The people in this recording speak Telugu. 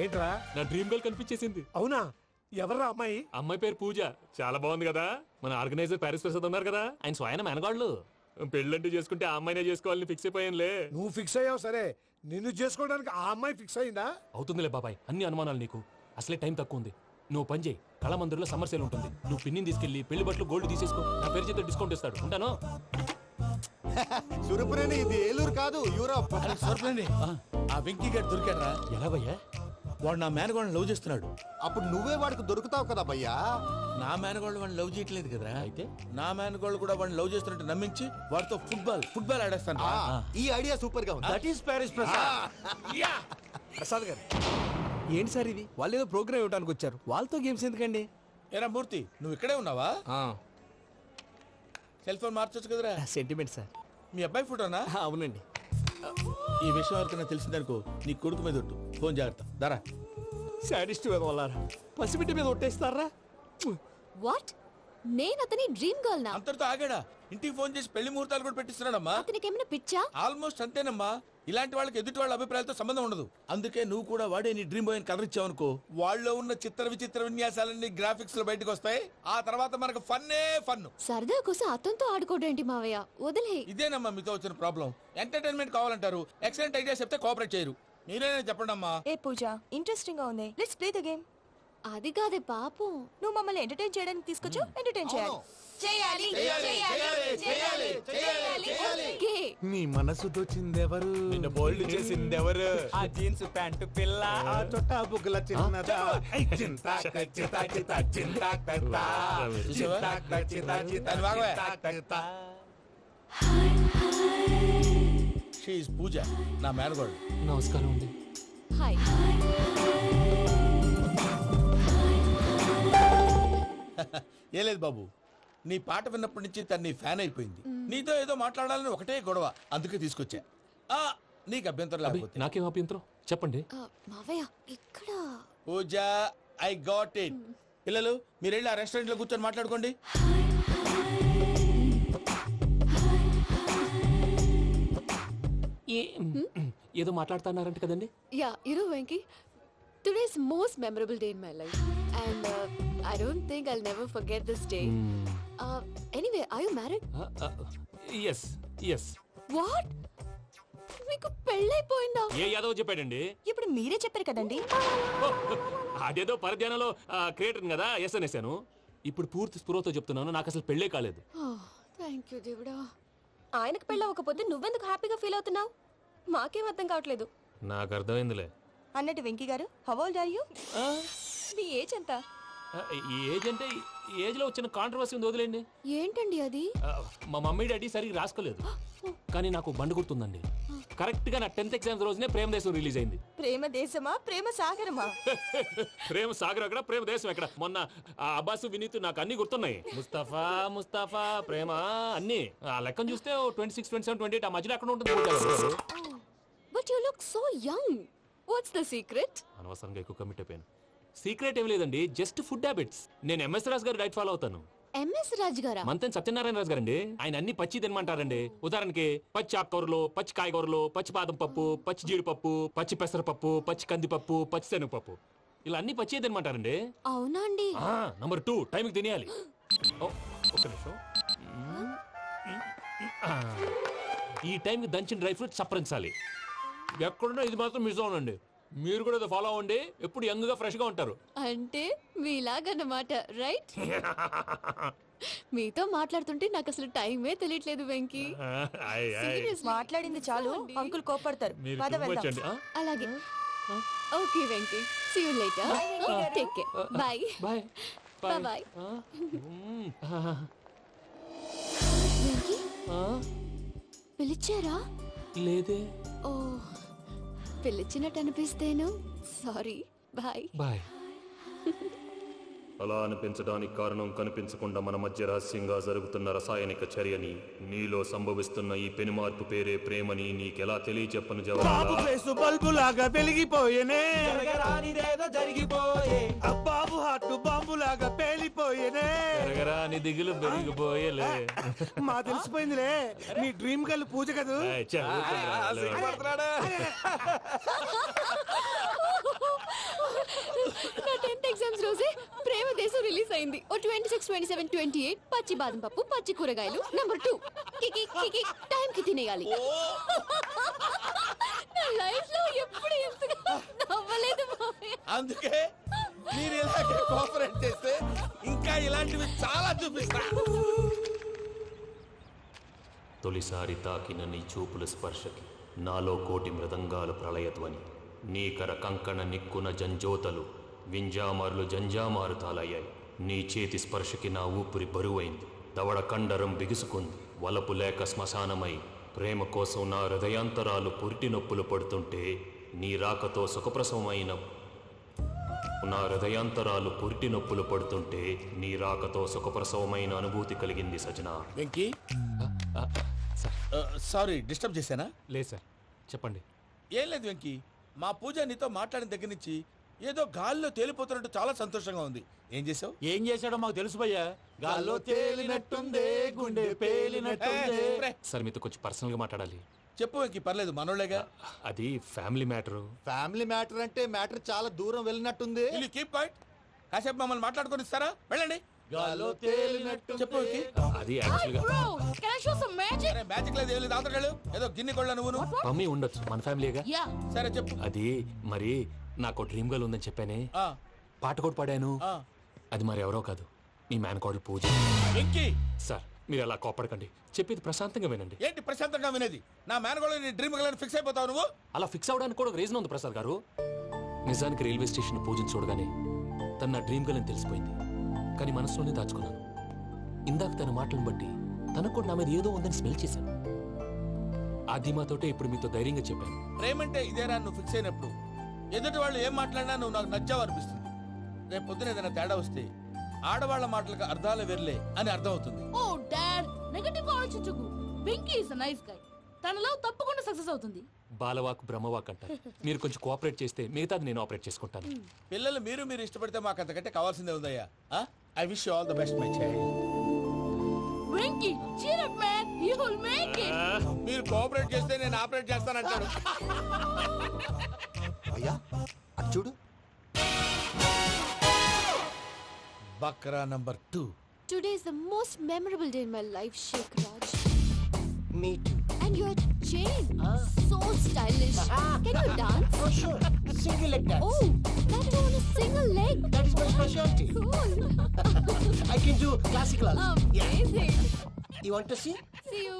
ఏంట్రా? నా డ్రీమ్ గర్ల్ కనిపించేసింది. అవునా? ఎవరా అమ్మాయి? అమ్మాయి పేరు పూజ. చాలా బాగుంది కదా. మన ఆర్గనైజర్ ప్యారిస్ ప్రసాద్ ఉన్నారు కదా, ఆయన స్వయం మెనగాళ్ళు. పెళ్ళంటూ చేసుకుంటే ఆ అమ్మాయినే చేసుకోవాలని ఫిక్స్ అయిపోయానులే. నువ్వు ఫిక్స్ అయ్యావు సరే, నిన్ను చేసుకోవడానికి ఆ అమ్మాయి ఫిక్స్ అయిందా? అవుతుందిలే బాబాయ్, అన్ని అనుమానాలు నీకు. అసలే టైం తక్కువ ఉంది. నువ్వు పని చేయి, కళామందిర్లో సమ్మర్ సేల్ ఉంటుంది. నువ్వు పిన్నిని తీసుకెళ్లి పెళ్లి బట్టలు గోల్డ్ తీసేసుకో. నా పేరు చేత డిస్కౌంట్ ఇస్తాడు. ఉంటాను. సురపురేని ఇది ఏలూరు కాదు, యూరోప్. సర్లేండి. ఆ వెంకీ గారు దొరికాడరా? ఎలా భయ్యా? వాడు నా మేనగోళ్ళని లవ్ చేస్తున్నాడు. అప్పుడు నువ్వే వాడికి దొరుకుతావు కదా భయ్యా. నా మేనగోళ్ళు వాడిని లవ్ చేయట్లేదు కదరా. అయితే నా మేనగోళ్ళు కూడా వాడిని లవ్ చేస్తున్నట్టు నమ్మించి వాడితో ఫుట్బాల్ ఆడేస్తాను. ఈ ఐడియా సూపర్ గా ఉంది. That is Paris Prasad. Prasad గారు ఏంటి సార్ ఇది? వాళ్ళు ఏదో ప్రోగ్రామ్ ఇవ్వడానికి వచ్చారు, వాళ్ళతో గేమ్స్ ఎందుకండి? ఏరా మూర్తి, నువ్వు ఇక్కడే ఉన్నావా? సెల్ ఫోన్ మార్చొచ్చు కదరా. Sentiment sir. మీ అబ్బాయి ఫోటోనా? అవునండి. ఈ విషయం ఎవరికైనా తెలిసిందనుకో నీ కొడుకు మీద ఒట్టు. ఫోన్ జాగ్రత్త. దారా. సాడిస్ట్ మీద వాళ్ళారా? పసిబిడ్డ మీద ఒట్టేస్తారా? వాట్? నేను అతని డ్రీమ్ గర్ల్ నా? అంతటితో ఆగాడా? ఇంటికి ఫోన్ చేసి పెళ్లి ముహూర్తాలు కూడా పెట్టిస్తున్నాడమ్మా. అతనికి ఏమైనా పిచ్చా? ఆల్మోస్ట్ అంతేనమ్మా. ఇలాంటి వాళ్ళకి ఎదుటి వాళ్ళ అభిప్రాయాలతో సంబంధం ఉండదు. అందుకే నువ్వు కూడా వాడే నీ డ్రీమ్ బాయ్ కలర్ ఇచ్చావనుకో, వాళ్ళలో ఉన్న చిత్ర విచిత్ర విన్యాసాలన్నీ గ్రాఫిక్స్ లో బయటకు వస్తాయి. ఆ తర్వాత మనకు ఫన్నే ఫన్. సరదా కోసం అతనితో ఆడుకోడేంటి మావయ్య? వదిలే. ఇదేనమ్మా మీతో వచ్చిన ప్రాబ్లం. ఎంటర్టైన్మెంట్ కావాలంటారు, ఎక్సలెంట్ ఐడియా చెప్తే కోఆపరేట్ చేయరు. మీరేనా చెప్పండి అమ్మా. ఏ పూజ, ఇంట్రెస్టింగ్ గా ఉంది. Let's play the game. అది కాదే పాపం. నువ్వు మమ్మల్ని ఎంటర్టైన్ చేయడానికి తీసుకొచ్చు, ఎంటర్టైన్ చేయాలి. ఓకే. నీ మనసు దోచిందెవరు? నిన్న బోల్డ్ చేసింది ఎవరు? ఆ జీన్స్ ప్యాంటు పిల్ల, ఆ చొట్టా బుగ్గల చిన్నదా. చూసావా? దాని భాగమే. She is పూజ, నా మేనగోడు. నమస్కారం అండి. హాయ్. ఏ లేదు బాబు, నీ పాట విన్నప్పటి నుంచి తను నీ ఫ్యాన్ అయిపోయింది. నీతో ఏదో మాట్లాడాలని ఒకటే గొడవ, అందుకే తీసుకొచ్చా. నీకు అభ్యంతరం లేకపోతే. నాకేం అభ్యంతరం చెప్పండి. మావయ్య ఇక్కడ. పూజ, ఐ గాట్ ఇట్. పిల్లలు మీరు వెళ్ళి ఆ రెస్టారెంట్ లో కూర్చొని మాట్లాడుకోండి. ఏదో మాట్లాడుతున్నారంట కదండి. Yeah, Venky, today's most memorable day in my life, and I don't think I'll never forget this day. Anyway, are you married? Yes yes. What? మీకు పెళ్ళైపోయిందా? ఏ యాదవ్ చెప్పాడండి? ఇప్పుడు మీరే చెప్పారు కదండి. అదేదో పరధ్యానంలో క్రియేటర్ కదా ఎస్ అనేసాను. ఇప్పుడు పూర్తి స్పృహతో చెప్తున్నాను, నాకు అసలు పెళ్ళే కాలేదు. థ్యాంక్ యూ దేవుడా. ఆయనకు పెళ్ళవకపోతే నువ్వెందుకు హ్యాపీగా ఫీల్ అవుతున్నావు? మాకేం అర్థం కావట్లేదు. నాకు అర్థమైందిలే. అన్నట్టు వెంకీ గారు, హౌ ఓల్డ్ ఆర్ యు? మీ ఏజ్ ఎంత? ఏజ్ అంటే ఏజ్ లో వచ్చిన కాంట్రవర్సీ ఉంది, వదిలేండి. ఏంటండి అది? మా మమ్మీ డాడీ సరిగ్గా రాసుకోలేదు, కానీ నాకు బండి గుర్తుందండి. కరెక్ట్ గా నా 10th ఎగ్జామ్స్ రోజునే ప్రేమ దేశం రిలీజ్ అయింది. ప్రేమ దేశమా, ప్రేమ సాగరమా? ప్రేమ సాగర్ ఎక్కడ, ప్రేమ దేశం ఎక్కడ? మొన్న అబ్బాసు వినీత్ నాకు అన్ని గుర్తున్నాయి. ముస్తఫా ముస్తఫా ప్రేమ అన్ని ఆ లెక్కను చూస్తే 26, 27, 28 ఆ మధ్యలో ఎక్కడ ఉంటుంది. But you look so young. What's the secret? అనవసరంగా ఎక్కువ కమిట్ అయిపోయాను. సీక్రెట్ ఏం లేదండి, జస్ట్ ఫుడ్ హ్యాబిట్స్. నేను ఎంఎస్ రాజు గారు డైట్ ఫాలో అవుతాను. ఎంఎస్ రాజు గారా? మంతెన్ సత్యనారాయణ రాజు గారండి. ఆయన అన్ని పచ్చి తినమంటారండి. ఉదాహరణకి పచ్చి ఆకుకూరలు, పచ్చి కాయగూరలు, పచ్చి బాదం పప్పు, పచ్చి జీడిపప్పు, పచ్చి పెసరపప్పు, పచ్చి కందిపప్పు, పచ్చి శనగపప్పు, ఇలా అన్ని పచ్చి తినమంటారండి. అవునా అండి? నంబర్ 2, టైంకి తినేయాలి. ఒక్క నిమిషం. ఈ టైంకి దంచిన డ్రై ఫ్రూట్స్ సప్పరించాలి. ఎక్కడున్నా ఇది మాత్రం మిస్ అవునండి. మీరు కూడా ఫాలో అవ్వండి, ఎప్పుడు యంగ్ గా ఫ్రెష్ గా ఉంటారు. అంటే మీలాగన్నమాట, రైట్? మీతో మాట్లాడుతుంటే నాకు అసలు టైమే తెలియట్లేదు వెంకీ. మాట్లాడింది చాలు, అంకుల్ కోపడతారు. పద వెళ్దాం. అలాగే. Okay Venky, see you later. Take care. Bye bye bye. Venky, పిలిచారా? లేదే. ఓ, పిలిచినట్టు అనిపిస్తేను సారీ. Bye bye. అలా అనిపించడానికి కారణం కనిపించకుండా మన మధ్య రహస్యంగా జరుగుతున్న రసాయనిక చర్యని, నీలో సంభవిస్తున్న ఈ పెనుమార్పు పేరే ప్రేమని నీకెలా తెలియచెప్పను జవాబు. బల్బు లాగా వెలిగిపోయేనే, బాబు హార్ట్ బాంబు లాగా పేలిపోయేనే. నీ దిగులు పెరిగిపోయేలే. మా తెలిసిపోయిందిలే, నీ డ్రీమ్ గర్ల్ పూజ కదూ. నా 10th ఎగ్జామ్స్ రోజే ప్రేమ దేశం రిలీజ్ అయింది. ఓ 26, 27, 28 పచ్చి బాదం పప్పు, పచ్చి కూరగాయలు. నంబర్ 2 కికి కికి టైం కి తినేయాలి. నా లైఫ్ లో ఎప్పుడు ఎంతగా నవ్వలేదు మామయ్య. అందుకే మీరు ఇలాగే కోఆపరేట్ చేస్తే ఇంకా ఇలాంటివి చాలా చూపిస్తా. తొలిసారి తాకిన నీ చూపుల స్పర్శకి నాలో కోటి మృదంగాలు ప్రళయధ్వని. నీకర కంకణ నిక్కున జంజోతలు వింజామారులు జంజామారు తాలయ్యాయి. నీ చేతి స్పర్శకి నా ఊపిరి బరువైంది. దవడ కండరం బిగుసుకుంది. వలపు లేక శ్మశానమై ప్రేమ కోసం నా హృదయాంతరాలు పురిటి నొప్పులు పడుతుంటే నీ రాకతో సుఖప్రసవమైన నా హృదయాంతరాలు పురిటి నొప్పులు పడుతుంటే నీ రాకతో సుఖప్రసవమైన అనుభూతి కలిగింది Sajana. Venky sir sorry disturb చేశానా? లేదు సార్, చెప్పండి. ఏం లేదు వెంకీ, మా పూజ నీతో మాట్లాడిన దగ్గర నుంచి ఏదో గాల్లో తేలిపోతున్నట్టు చాలా సంతోషంగా ఉంది. ఏం చేసావు? ఏం చేశాడో మాకు తెలుసు భయ్యా. గాల్లో తేలినట్టుందే, గుండె పేలినట్టుందే. సార్ మీతో కొంచెం పర్సనల్గా మాట్లాడాలి. చెప్పు వెంకీ, పర్లేదు మనోళ్ళేగా. అది ఫ్యామిలీ మ్యాటరు. ఫ్యామిలీ మ్యాటర్ అంటే మ్యాటర్ చాలా దూరం వెళ్ళినట్టుంది. Keep point. కాసేపు మమ్మల్ని మాట్లాడుకొని ఇస్తారా? వెళ్ళండి. గాల్లో తేలినట్టు చెప్పు వెంకీ. అది యాక్చువల్గా అరే మ్యాజిక్ లేదు, ఏం లేదు, ఆతగాళ్ళు ఏదో గిన్నె కొళ్ళ నువ్వు. మమ్మీ ఉండొచ్చు, మన ఫ్యామిలీగా. సరే చెప్పు. అది మరి నాకు డ్రీమ్ గర్ల్ ఉందని చెప్పానే, ఆ, పాట కూడా పాడాను. ఆ. అది మరి ఎవరో కాదు, నీ మేనకోడలు పూజ. వెంకీ సార్ మీరు అలా కోపడకండి, చెప్పేది ప్రశాంతంగా వినండి. ఏంటి ప్రశాంతంగా వినేది? నా మేనగోళ నీ డ్రీమ్ గలని ఫిక్స్ అయిపోతావు నువ్వు. అలా ఫిక్స్ అవడానికి కూడా ఒక రీజన్ ఉంది ప్రసాద్ గారు. నిజానికి రైల్వే స్టేషన్ పూజను చూడగానే తన నా డ్రీమ్ గర్ల్ అని తెలిసిపోయింది. కానీ మనసులోనే దాచుకున్నాను. ఇందాక తన మాటలను బట్టి తనకు కూడా నా మీద ఏదో ఉందని స్మెల్ చేశాను. ఆ ధీమాతోటే ఇప్పుడు మీతో ధైర్యంగా చెప్పాను. ప్రేమంటే ఇదేరా నువ్వు ఫిక్స్ అయినప్పుడు ఎదుటి వాళ్ళు ఏం మాట్లాడినా నువ్వు నాకు నచ్చావు అనిపిస్తుంది. రేపు పొద్దున ఏదైనా తేడా వస్తే ఆడవాళ్ల మాటలకు అర్థాలు వెర్లే అని అర్థం అవుతుంది. ఓ డాడ్, నెగటివ్ గా ఆలోచించకు. Venky is nice guy. తనలో తప్పకుండా సక్సెస్ అవుతుంది. బాలవాక్ బ్రహ్మవాక్ అంటారు. మీరు కొంచెం కోఆపరేట్ చేస్తే మిగతాది నేను ఆపరేట్ చేసుకుంటాను. పిల్లలు మీరు ఇష్టపడితే మాకు అంతకంటే కావాల్సిందే ఉందయ్యా. I wish you all the best my child. Venky cheer up man, you will make it. మీరు కోఆపరేట్ చేస్తే నేను ఆపరేట్ చేస్తానంటాడు. అయ్యా అటు చూడు. Bakra number 2. Today is the most memorable day in my life, Sheikh Raj. Me too. And your chain, so stylish. Can you dance? Oh sure. Single leg dance. Oh, that is on a single leg. That is my specialty. Cool. I can do classical also. Amazing. You want to see? See you.